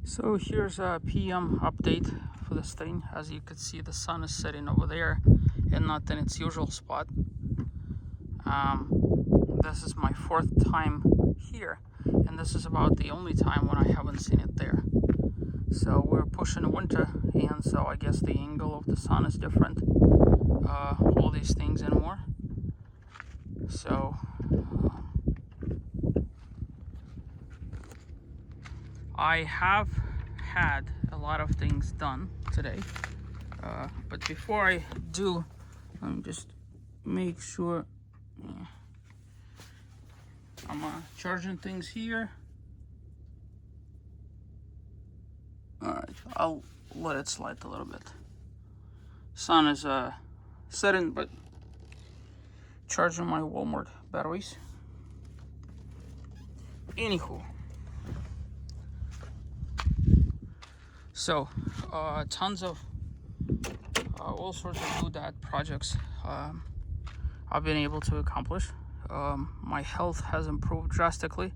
So here's a PM update for this thing. As you can see, the sun is setting over there and not in its usual spot. This is my fourth time here, and this is about the only time when I haven't seen it there. So we're pushing winter, and so I guess the angle of the sun is different. All these things and more. So I have had a lot of things done today, but before I do, let me just make sure I'm charging things here. Alright, I'll let it slide a little bit. Sun is setting, but charging my Walmart batteries. Anywho, so tons of all sorts of doodad projects I've been able to accomplish. My health has improved drastically.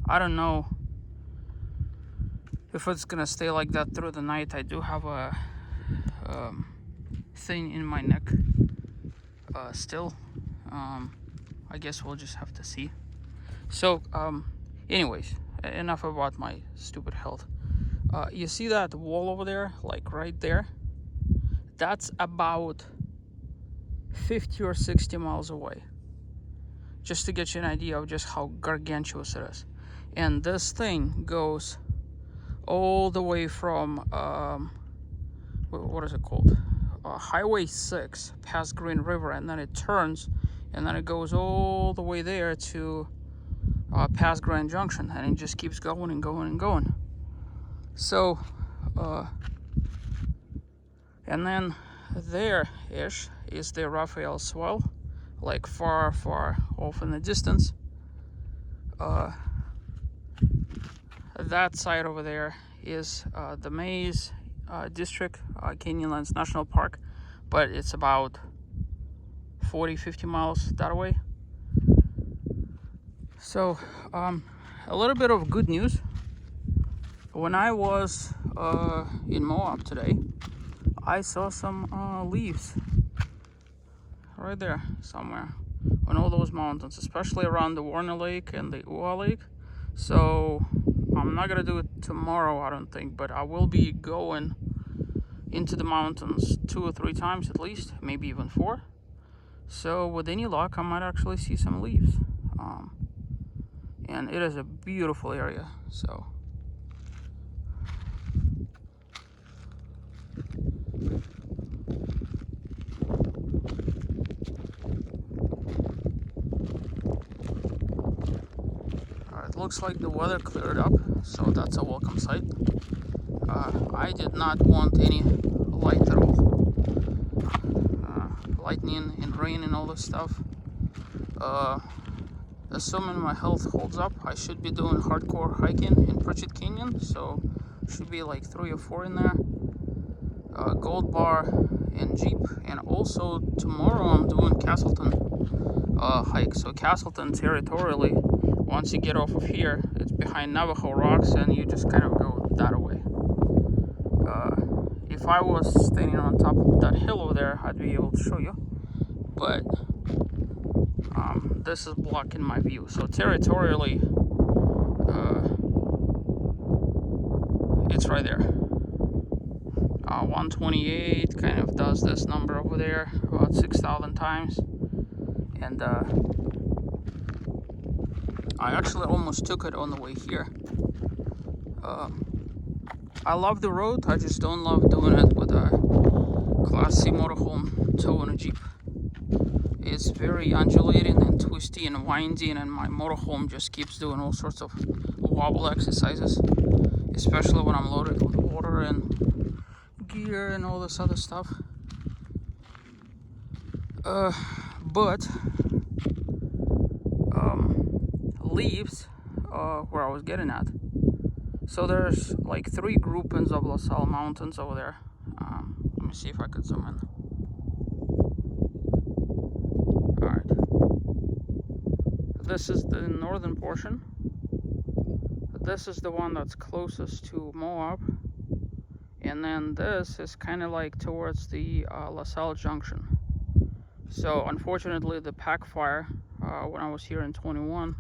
I don't know if it's gonna stay like that through the night. I do have a thing in my neck still. I guess we'll just have to see. So anyways, enough about my stupid health. You see that wall over there, like right there? That's about 50 or 60 miles away. Just to get you an idea of just how gargantuous it is. And this thing goes all the way from, what is it called? Highway 6 past Green River, and then it turns, and then it goes all the way there to past Grand Junction, and it just keeps going and going and going. So, and then there-ish is the Raphael Swell, like far, far off in the distance. That side over there is the Maze District, Canyonlands National Park, but it's about 40-50 miles that way. So, a little bit of good news. When I was in Moab today, I saw some leaves right there somewhere on all those mountains, especially around the Warner Lake and the Ua Lake. So I'm not gonna do it tomorrow, I don't think, but I will be going into the mountains 2 or 3 times at least, maybe even 4. So with any luck, I might actually see some leaves. And it is a beautiful area. So it looks like the weather cleared up, so that's a welcome sight. I did not want any light at all. Lightning and rain and all this stuff. Assuming my health holds up, I should be doing hardcore hiking in Pritchett Canyon, so should be like 3 or 4 in there. Gold Bar and Jeep, and also tomorrow I'm doing Castleton hike. So Castleton territorially, once you get off of here, it's behind Navajo Rocks, and you just kind of go that way. If I was standing on top of that hill over there, I'd be able to show you, but this is blocking my view. So territorially, it's right there. 128 kind of does this number over there about 6,000 times, and I actually almost took it on the way here. I love the road, I just don't love doing it with a Class C motorhome towing a Jeep. It's very undulating and twisty and winding, and my motorhome just keeps doing all sorts of wobble exercises, especially when I'm loaded with water and gear and all this other stuff. But leaves, where I was getting at. So there's like 3 groupings of La Salle Mountains over there. Let me see if I could zoom in. Alright. This is the northern portion. this is the one that's closest to Moab, and then this is kind of like towards the LaSalle Junction. So unfortunately, the pack fire when I was here in 21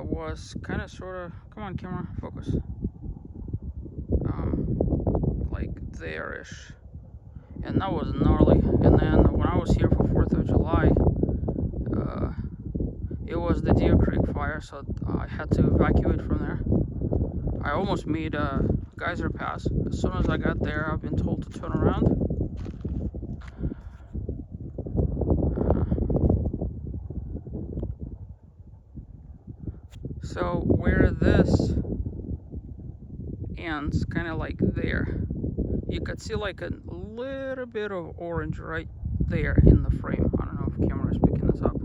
was kind of sort of, come on camera, focus, like there-ish, and that was gnarly. And then when I was here for 4th of July, it was the Deer Creek fire, so I had to evacuate from there. I almost made a geyser pass. As soon as I got there, I've been told to turn around. So where this ends, kind of like there, you could see like a little bit of orange right there in the frame. I don't know if camera is picking this up.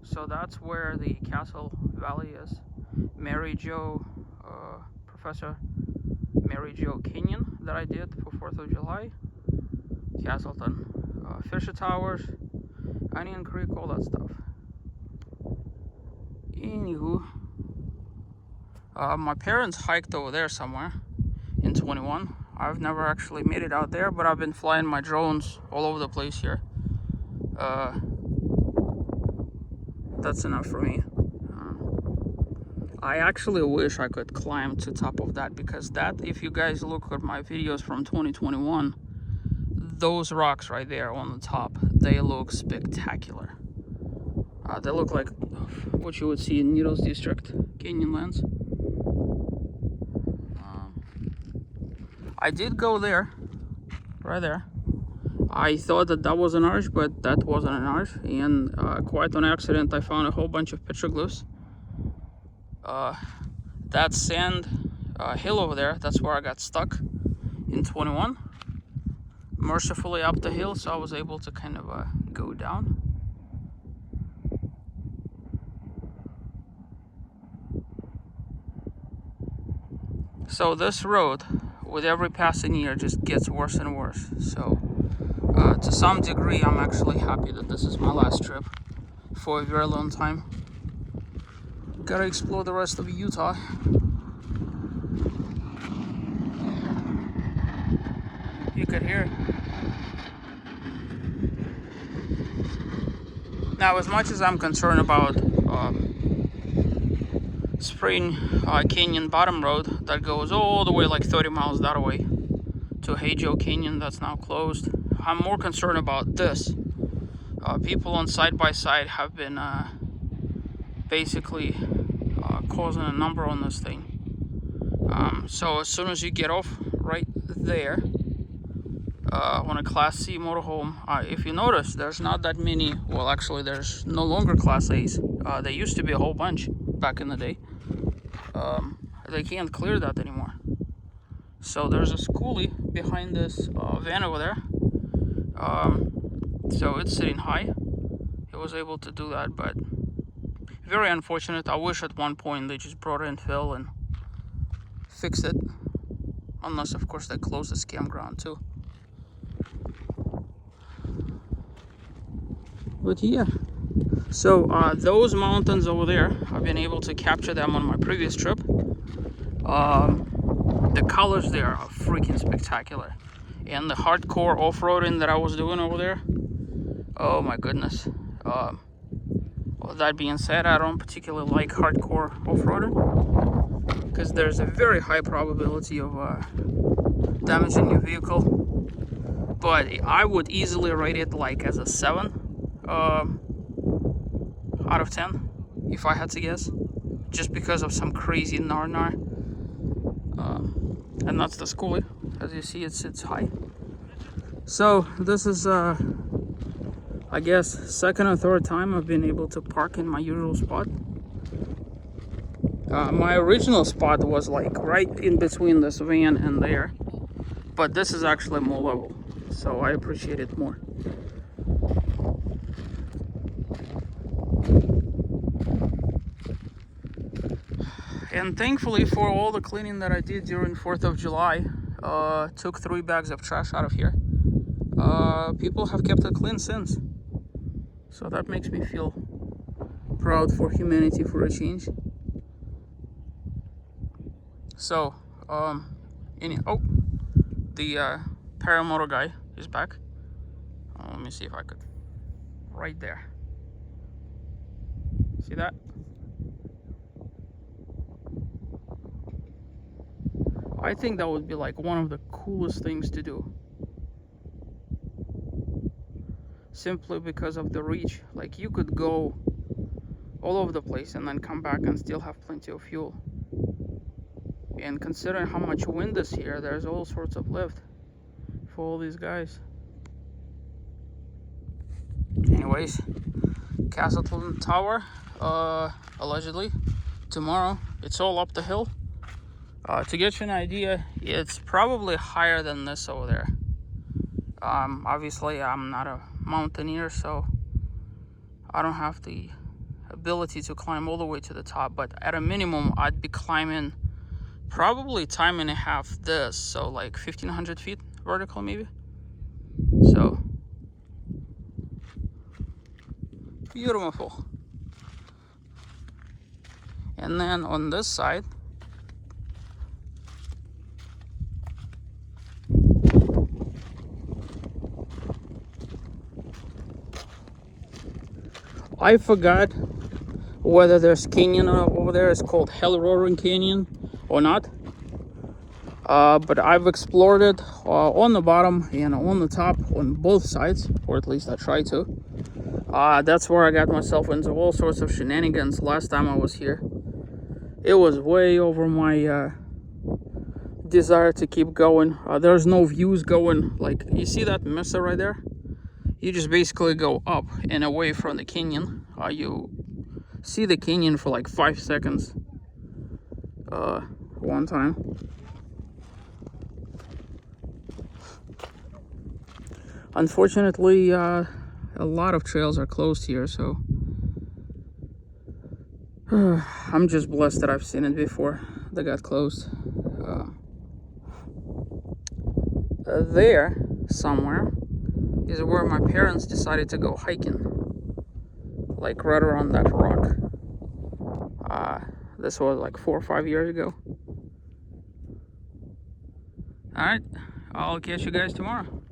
So that's where the Castle Valley is. Mary Jo, Professor Mary Jo Canyon that I did for 4th of July. Castleton, Fisher Towers, Onion Creek, all that stuff. Anywho, my parents hiked over there somewhere in 21. I've never actually made it out there, but I've been flying my drones all over the place here. That's enough for me. I actually wish I could climb to top of that, because that, if you guys look at my videos from 2021, those rocks right there on the top, they look spectacular. They look like what you would see in Needles District, Canyonlands. I did go there, right there. I thought that that was an arch, but that wasn't an arch, and quite on accident I found a whole bunch of petroglyphs. That sand hill over there, that's where I got stuck in 21. Mercifully up the hill, so I was able to kind of go down. So this road, with every passing year, just gets worse and worse. So to some degree, I'm actually happy that this is my last trip for a very long time. Gotta explore the rest of Utah. You could hear it. Now, as much as I'm concerned about Spring Canyon Bottom Road that goes all the way like 30 miles that way to Hajo Canyon that's now closed, I'm more concerned about this. People on side by side have been basically causing a number on this thing. So as soon as you get off right there on a Class C motorhome, if you notice, there's not that many. Well, actually, there's no longer Class A's. There used to be a whole bunch back in the day. They can't clear that anymore. So there's a schoolie behind this van over there. So it's sitting high. It was able to do that, but very unfortunate. I wish at one point they just brought in Phil and fixed it. Unless, of course, they close this campground too. But yeah. So those mountains over there, I've been able to capture them on my previous trip. The colors there are freaking spectacular. And the hardcore off-roading that I was doing over there, oh my goodness. Well, that being said, I don't particularly like hardcore off-roading because there's a very high probability of damaging your vehicle. But I would easily rate it like as a 7 out of 10 if I had to guess, just because of some crazy gnar. And that's the schoolie. As you see, it sits high. So this is I guess second or third time I've been able to park in my usual spot. My original spot was like right in between this van and there, but this is actually more level, so I appreciate it more. And thankfully, for all the cleaning that I did during 4th of July, took 3 bags of trash out of here. People have kept it clean since. So that makes me feel proud for humanity for a change. So, the paramotor guy is back. Let me see if I could. Right there. See that? I think that would be like one of the coolest things to do. Simply because of the reach. Like, you could go all over the place and then come back and still have plenty of fuel. And considering how much wind is here, there's all sorts of lift for all these guys. Anyways, Castleton Tower, allegedly tomorrow. It's all up the hill. To get you an idea, it's probably higher than this over there. Obviously, I'm not a mountaineer, so I don't have the ability to climb all the way to the top. But at a minimum, I'd be climbing probably time and a half this, so like 1,500 feet vertical maybe. So beautiful. And then on this side, I forgot whether there's canyon over there. It's called Hell Roaring Canyon or not. But I've explored it on the bottom and on the top on both sides, or at least I try to. That's where I got myself into all sorts of shenanigans last time I was here. It was way over my desire to keep going. There's no views going. Like, you see that mesa right there? You just basically go up and away from the canyon. You see the canyon for like 5 seconds one time. Unfortunately, a lot of trails are closed here, so I'm just blessed that I've seen it before they got closed. There, somewhere, is where my parents decided to go hiking. Like right around that rock. This was like 4 or 5 years ago. Alright, I'll catch you guys tomorrow.